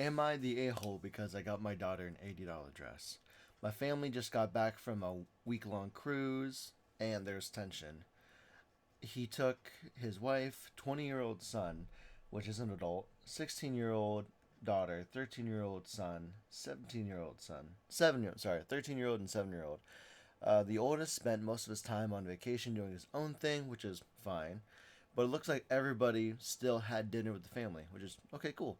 Am I the a-hole because I got my daughter an $80 dress? My family just got back from a week-long cruise, and there's tension. He took his wife, 20-year-old son, which is an adult, 16-year-old daughter, 13-year-old son, 17-year-old son, 13-year-old and 7-year-old. The oldest spent most of his time on vacation doing his own thing, which is fine. But it looks like everybody still had dinner with the family, which is okay, cool.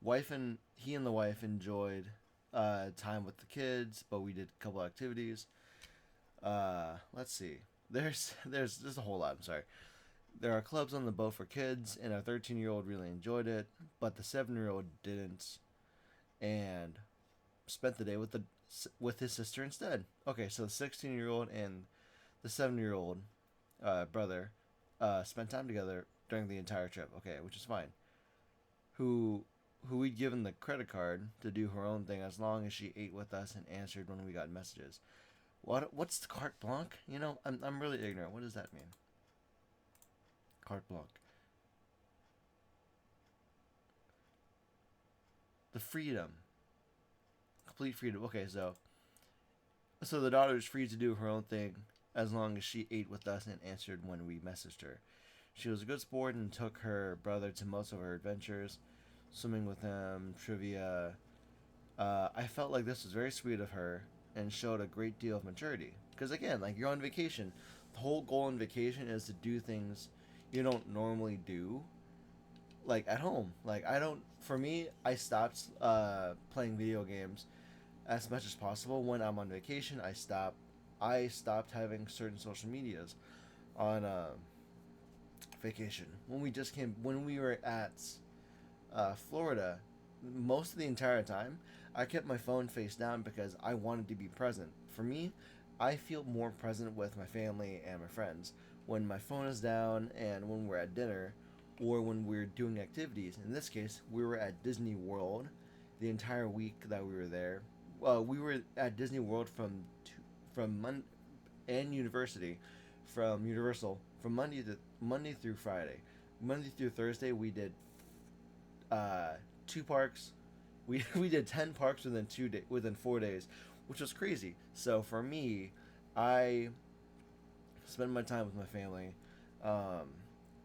Wife and he and the wife enjoyed time with the kids, but we did a couple activities. Let's see. There's a whole lot. I'm sorry. There are clubs on the boat for kids, and our 13-year-old really enjoyed it, but the 7-year-old didn't, and spent the day with his sister instead. Okay, so the 16-year-old and the 7-year-old brother spent time together during the entire trip. Okay, which is fine. Who we'd given the credit card to do her own thing as long as she ate with us and answered when we got messages. What's the carte blanche? You know, I'm really ignorant. What does that mean? Carte blanche. The freedom. Complete freedom. Okay, so the daughter is free to do her own thing as long as she ate with us and answered when we messaged her. She was a good sport and took her brother to most of her adventures, swimming with him, trivia. I felt like this was very sweet of her and showed a great deal of maturity. Because again, like you're on vacation, the whole goal on vacation is to do things you don't normally do, like at home. Like I don't. For me, I stopped playing video games as much as possible when I'm on vacation. I stopped having certain social medias on vacation. When we were at Florida, most of the entire time, I kept my phone face down because I wanted to be present. For me, I feel more present with my family and my friends when my phone is down and when we're at dinner or when we're doing activities. In this case, we were at Disney World the entire week that we were there. We were at Disney World and University from Universal from Monday through Friday. Monday through Thursday, we did 2 parks. We did 10 parks within 4 days, which was crazy. So for me, I spend my time with my family, um,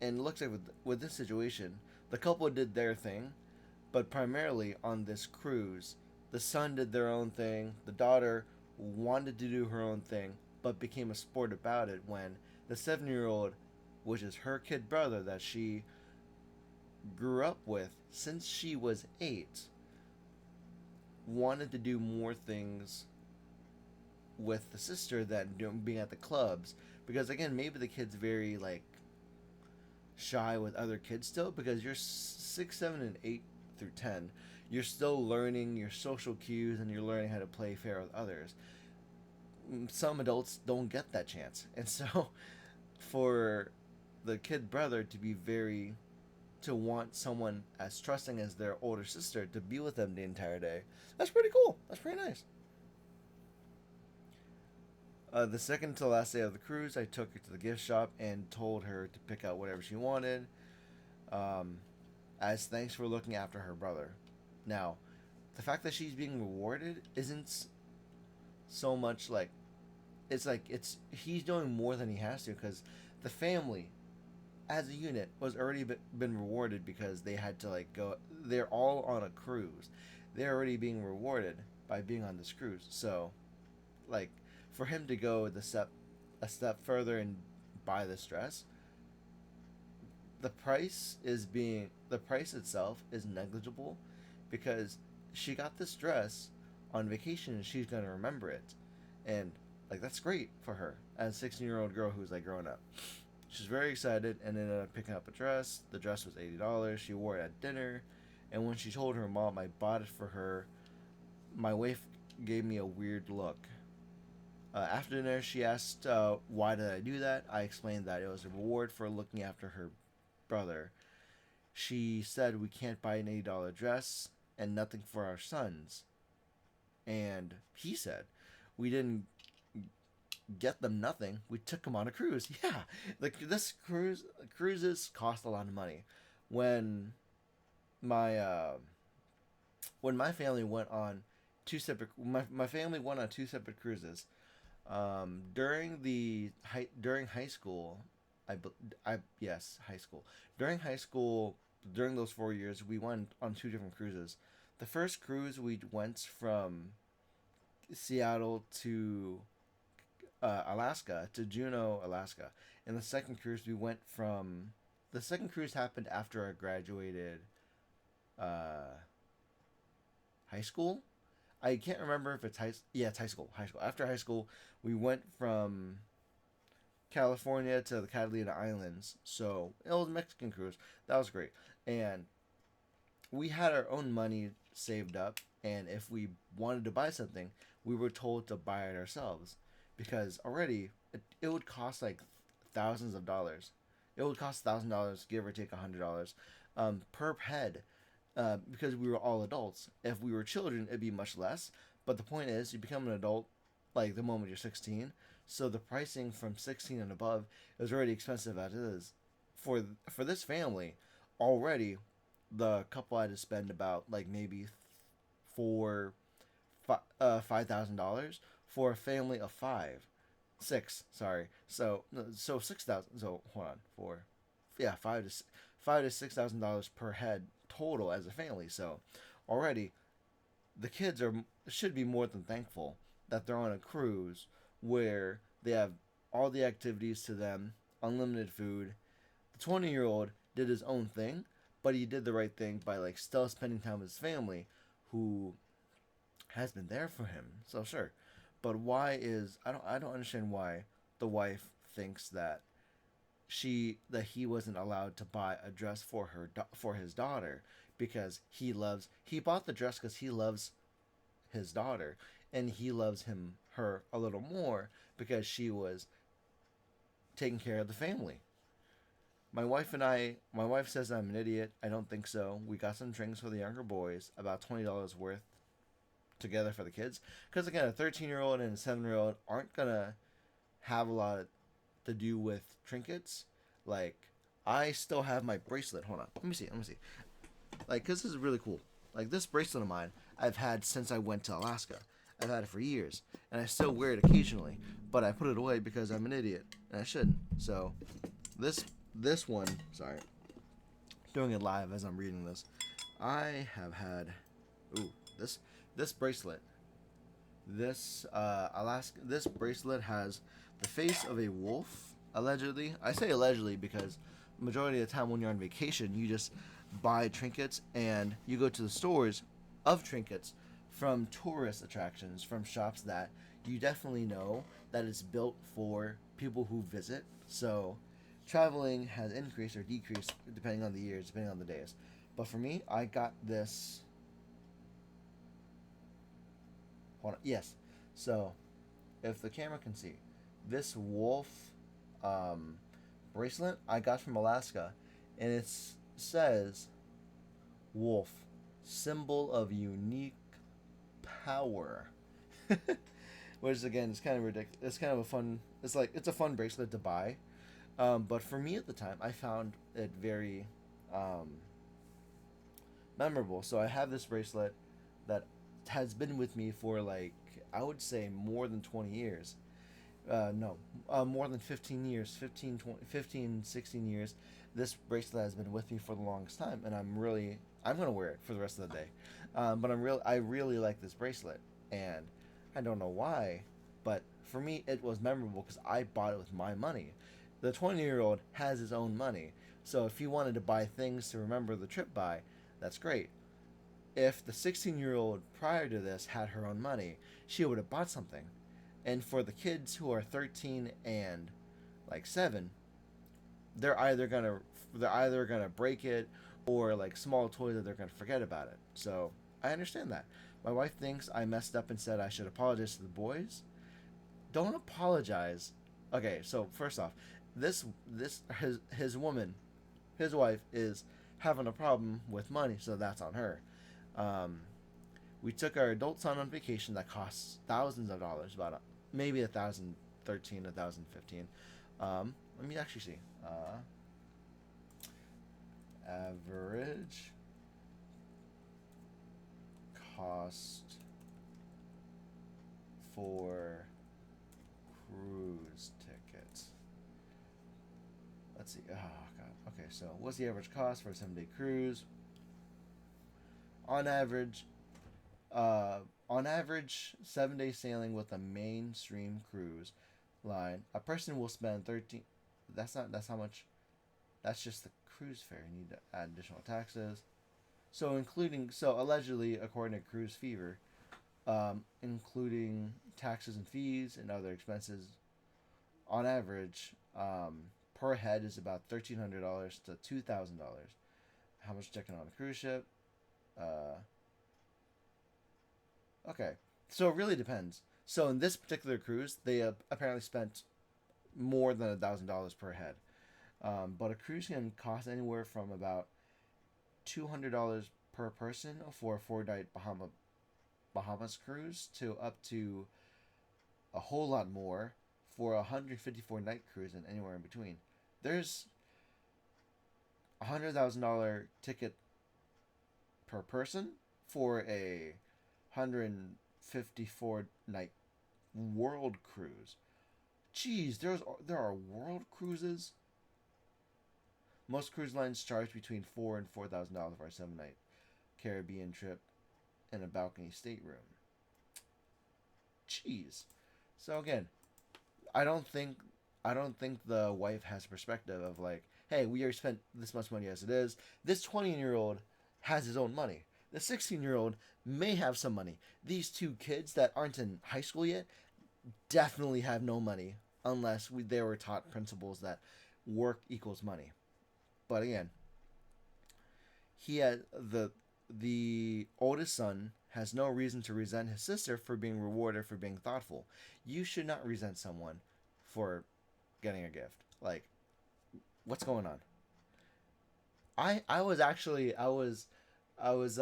and it looks like with this situation, the couple did their thing, but primarily on this cruise, the son did their own thing. The daughter wanted to do her own thing, but became a sport about it when the 7-year-old, which is her kid brother that she grew up with since she was 8, wanted to do more things with the sister than being at the clubs. Because again, maybe the kid's very like shy with other kids still because you're 6, 7, and 8 through 10. You're still learning your social cues and you're learning how to play fair with others. Some adults don't get that chance, and so for the kid brother to want someone as trusting as their older sister to be with them the entire day. That's pretty cool. That's pretty nice. The second to last day of the cruise, I took her to the gift shop and told her to pick out whatever she wanted, um, as thanks for looking after her brother. Now, the fact that she's being rewarded isn't so much like it's he's doing more than he has to because the family as a unit was already been rewarded because they had to like go. They're all on a cruise. They're already being rewarded by being on this cruise. So, like, for him to go a step further and buy this dress, the price itself is negligible because she got this dress on vacation and she's gonna remember it, and like that's great for her as a 16-year-old girl who's like growing up. She's very excited and ended up picking up a dress. The dress was $80. She wore it at dinner, and when she told her mom I bought it for her, my wife gave me a weird look. After dinner, she asked why did I do that. I explained that it was a reward for looking after her brother. She said we can't buy an $80 dress and nothing for our sons. And he said we didn't get them nothing. We took them on a cruise. Yeah, like this cruises cost a lot of money. When my when my family went on my family went on two separate cruises. During high school, I yes, high school. During high school, during those 4 years, we went on two different cruises. The first cruise we went from Seattle to Alaska, to Juneau, Alaska, and the second cruise happened after I graduated uh, high school. I can't remember if it's yeah, it's high school. High school. After high school, we went from California to the Catalina Islands. So it was a Mexican cruise. That was great. And we had our own money saved up. And if we wanted to buy something, we were told to buy it ourselves. Because already, it would cost like thousands of dollars. It would cost $1,000, give or take $100, per head, because we were all adults. If we were children, it'd be much less. But the point is, you become an adult like the moment you're 16. So the pricing from 16 and above is already expensive as it is. For this family, already the couple had to spend about like maybe four $5,000 for a family of six. Sorry, so 6,000. So hold on, four, yeah, $5,000 to $6,000 per head total as a family. So already the kids are should be more than thankful that they're on a cruise where they have all the activities to them, unlimited food. The 20-year-old did his own thing, but he did the right thing by like still spending time with his family, who has been there for him. So sure, but why is I don't understand why the wife thinks that he wasn't allowed to buy a dress for his daughter because he bought the dress because he loves his daughter, and he loves her a little more because she was taking care of the family. My wife says I'm an idiot. I don't think so. We got some drinks for the younger boys, about $20 worth together for the kids. Because again, a 13-year-old and a 7-year-old aren't gonna have a lot to do with trinkets. Like, I still have my bracelet. Hold on, let me see. Like, cause this is really cool. Like, this bracelet of mine, I've had since I went to Alaska. I've had it for years, and I still wear it occasionally. But I put it away because I'm an idiot, and I shouldn't. So, this one, sorry, doing it live as I'm reading this. I have had, ooh, this bracelet. This bracelet has the face of a wolf, allegedly. I say allegedly because majority of the time when you're on vacation, you just buy trinkets and you go to the stores of trinkets from tourist attractions, from shops that you definitely know that it's built for people who visit. So traveling has increased or decreased depending on the years, depending on the days. But for me, I got this. Hold on. Yes. So, if the camera can see, this wolf um, bracelet I got from Alaska, and it says wolf, symbol of unique power. Which again is kind of ridiculous. It's kind of a fun. It's a fun bracelet to buy. But for me at the time, I found it very um, memorable. So I have this bracelet that has been with me for like I would say more than 20 years. No, more than 15 years, 16 years. This bracelet has been with me for the longest time, and I'm gonna wear it for the rest of the day. But I really like this bracelet, and I don't know why, but for me it was memorable because I bought it with my money. The 20-year-old has his own money, so if he wanted to buy things to remember the trip by, that's great. If the 16-year-old prior to this had her own money, she would have bought something. And for the kids who are 13 and like 7, they're either gonna break it or like small toys that they're gonna forget about it. So I understand that. My wife thinks I messed up and said I should apologize to the boys. Don't apologize. Okay, so first off, his wife is having a problem with money, so that's on her. Um, we took our adult son on vacation that costs thousands of dollars, about maybe 1,013, 1,015. Let me actually see. Average cost for cruise tickets? Let's see. Oh god. Okay, so what's the average cost for a 7-day cruise? On average, on average, 7-day sailing with a mainstream cruise line, a person will spend 13. That's not. That's how much. That's just the cruise fare. You need to add additional taxes. So allegedly, according to Cruise Fever, including taxes and fees and other expenses, on average, per head is about $1,300 to $2,000. How much checking on a cruise ship? Uh, okay, so it really depends. So in this particular cruise, they apparently spent more than $1,000 per head. But a cruise can cost anywhere from about $200 per person for a 4-night Bahamas cruise to up to a whole lot more for a 154-night cruise and anywhere in between. There's $100,000 ticket per person for a 154-night world cruise. Jeez, there are world cruises. Most cruise lines charge between $4,000 and $4,000 for a 7-night Caribbean trip and a balcony stateroom. Jeez. So again, I don't think the wife has a perspective of like, hey, we already spent this much money as it is. This 20-year-old has his own money. The 16-year-old may have some money. These two kids that aren't in high school yet definitely have no money unless they were taught principles that work equals money. But again, he had the oldest son has no reason to resent his sister for being rewarded for being thoughtful. You should not resent someone for getting a gift. Like, what's going on? I was actually I was I was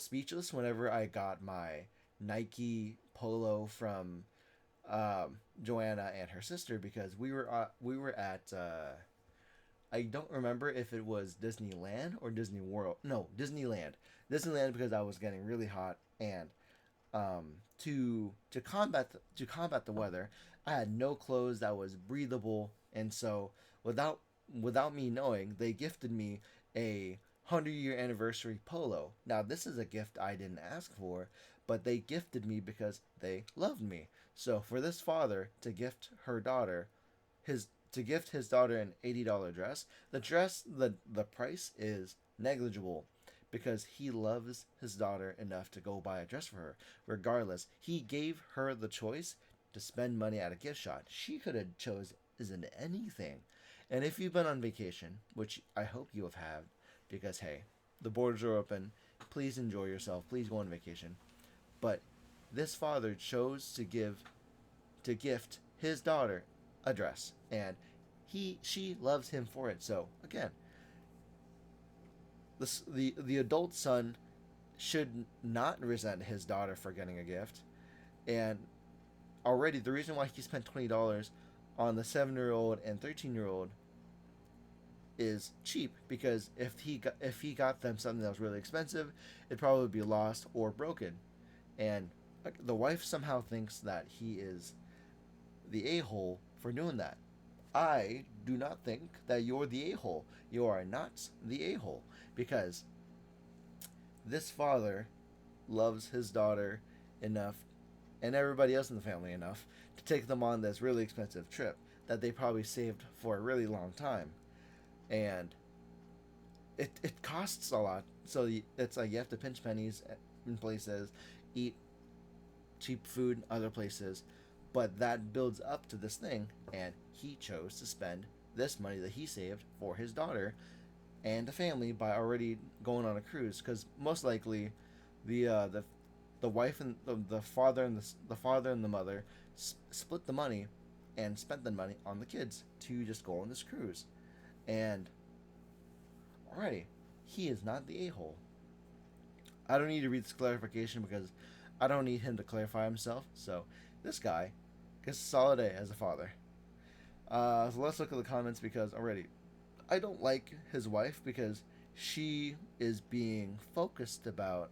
speechless whenever I got my Nike polo from Joanna and her sister because we were at I don't remember if it was Disneyland or Disney World. No, Disneyland. Disneyland because I was getting really hot and to combat the weather, I had no clothes that was breathable, and so without me knowing, they gifted me a 100-year anniversary polo. Now this is a gift I didn't ask for, but they gifted me because they loved me. So for this father to gift her daughter his to gift his daughter an $80 dress, the price is negligible because he loves his daughter enough to go buy a dress for her. Regardless, he gave her the choice to spend money at a gift shop. She could have chosen anything. And if you've been on vacation, which I hope you have had, because hey, the borders are open, please enjoy yourself. Please go on vacation. But this father chose to gift his daughter a dress, and she loves him for it. So again, the adult son should not resent his daughter for getting a gift, and already the reason why he spent $20 on the 7-year-old and 13-year-old is cheap because if he got them something that was really expensive, it'd probably be lost or broken, and the wife somehow thinks that he is the a-hole for doing that. I do not think that you're the a-hole. You are not the a-hole because this father loves his daughter enough and everybody else in the family enough to take them on this really expensive trip that they probably saved for a really long time. And it costs a lot. So it's like you have to pinch pennies in places, eat cheap food in other places, but that builds up to this thing, and he chose to spend this money that he saved for his daughter and the family by already going on a cruise. Because most likely, the wife and the father and the father and the mother split the money and spent the money on the kids to just go on this cruise. And alrighty, he is not the a-hole. I don't need to read this clarification because I don't need him to clarify himself. So this guy gets a solid A as a father. So let's look at the comments because already I don't like his wife because she is being focused about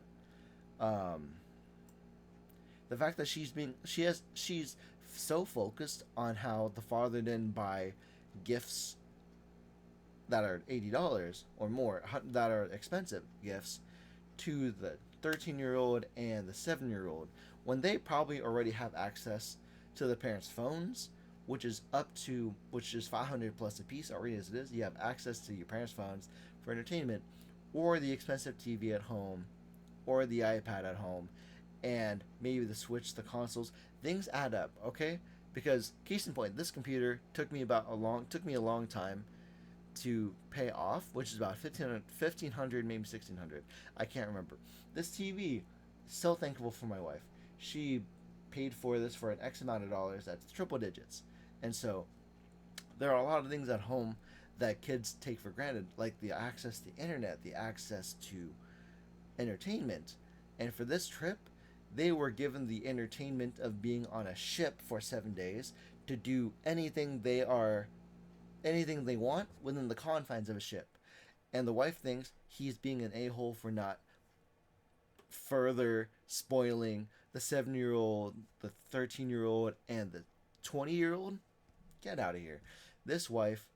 Um, the fact that she's so focused on how the father didn't buy gifts that are $80 or more, that are expensive gifts, to the 13-year-old and the 7-year-old, when they probably already have access to the parents' phones, which is 500 plus a piece already as it is. You have access to your parents' phones for entertainment, or the expensive TV at home, or the iPad at home, and maybe the Switch, the consoles. Things add up, okay? Because case in point, this computer took me a long time to pay off, which is about 1500, maybe 1600. I can't remember. This TV, so thankful for my wife. She paid for this for an X amount of dollars. That's triple digits. And so there are a lot of things at home that kids take for granted, like the access to the internet, the access to entertainment. And for this trip, they were given the entertainment of being on a ship for 7 days to do anything they want within the confines of a ship. And the wife thinks he's being an a-hole for not further spoiling the 7-year-old, the 13-year-old, and the 20-year-old. Get out of here. This wife,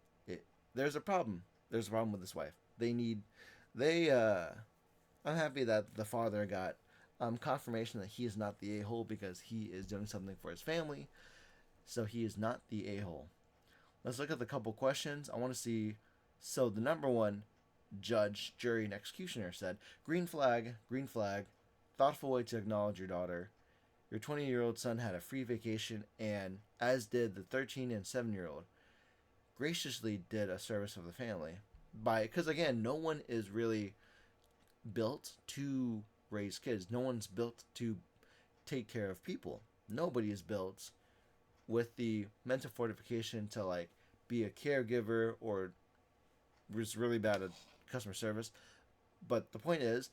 there's a problem. There's a problem with this wife. I'm happy that the father got confirmation that he is not the a-hole because he is doing something for his family. So he is not the a-hole. Let's look at the couple questions. I want to see. So the number one, judge, jury, and executioner said, green flag, thoughtful way to acknowledge your daughter. Your 20-year-old son had a free vacation, and as did the 13 and 7-year-old. Graciously did a service of the family. Because again, no one is really built to raise kids. No one's built to take care of people. Nobody is built with the mental fortification to like be a caregiver or was really bad at customer service. But the point is,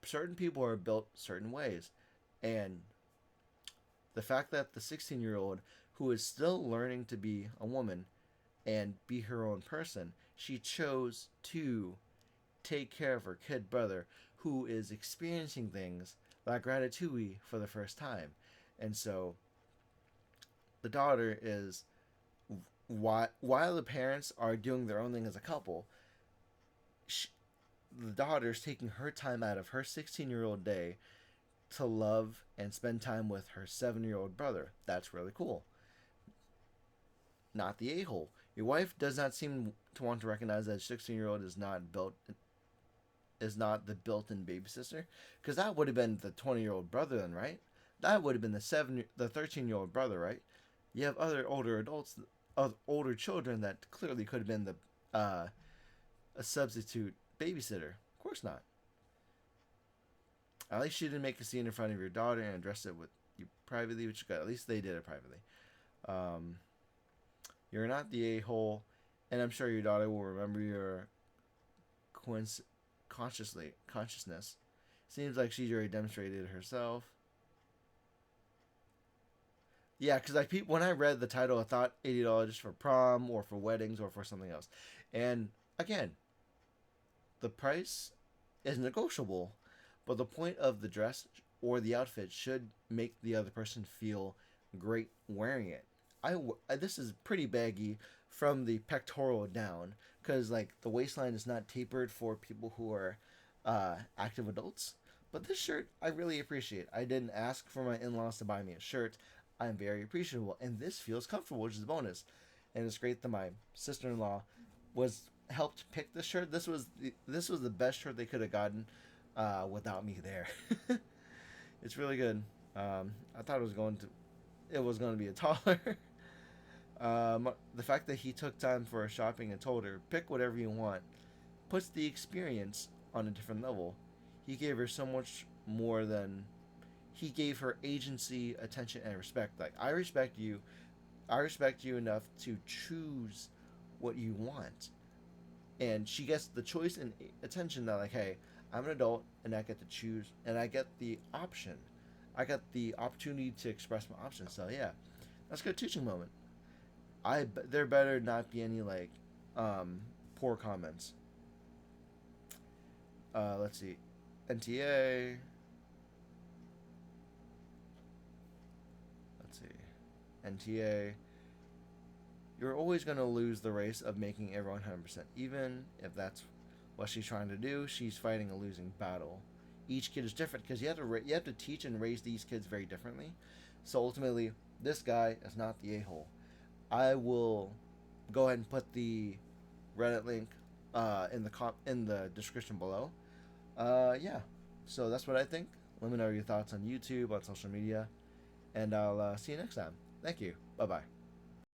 certain people are built certain ways, and the fact that the 16-year-old who is still learning to be a woman and be her own person, she chose to take care of her kid brother who is experiencing things like Ratatouille for the first time. And so the daughter is, while the parents are doing their own thing as a couple, the daughter's taking her time out of her 16-year-old day to love and spend time with her 7-year-old brother. That's really cool. Not the a-hole. Your wife does not seem to want to recognize that a 16-year-old is not the built-in babysitter, because that would have been the 20-year-old brother then, right? That would have been the 13-year-old brother, right? You have other older adults, older children that clearly could have been a substitute babysitter. Of course not. At least you didn't make a scene in front of your daughter and address it with you privately, which at least they did it privately. You're not the a-hole, and I'm sure your daughter will remember your consciousness. Seems like she's already demonstrated it herself. Yeah, because when I read the title, I thought $80 for prom or for weddings or for something else. And again, the price is negotiable, but the point of the dress or the outfit should make the other person feel great wearing it. This is pretty baggy from the pectoral down, because like the waistline is not tapered for people who are active adults. But this shirt I really appreciate. I didn't ask for my in-laws to buy me a shirt. I'm very appreciable, and this feels comfortable, which is a bonus. And it's great that my sister-in-law helped pick this shirt. This was the best shirt they could have gotten without me there. It's really good. I thought it was going to be a taller. The fact that he took time for her shopping and told her, pick whatever you want, puts the experience on a different level. He gave her so much more than... He gave her agency, attention, and respect. Like, I respect you enough to choose what you want. And she gets the choice and attention that, like, hey, I'm an adult, and I get to choose, and I get the option. I get the opportunity to express my options. So, yeah, that's a good teaching moment. There better not be any, like, poor comments. Let's see. NTA. NTA, you're always going to lose the race of making everyone 100%. Even if that's what she's trying to do, she's fighting a losing battle. Each kid is different because you have to teach and raise these kids very differently. So ultimately, this guy is not the a-hole. I will go ahead and put the Reddit link in the description below. Yeah. So that's what I think. Let me know your thoughts on YouTube, on social media, and I'll see you next time. Thank you. Bye bye.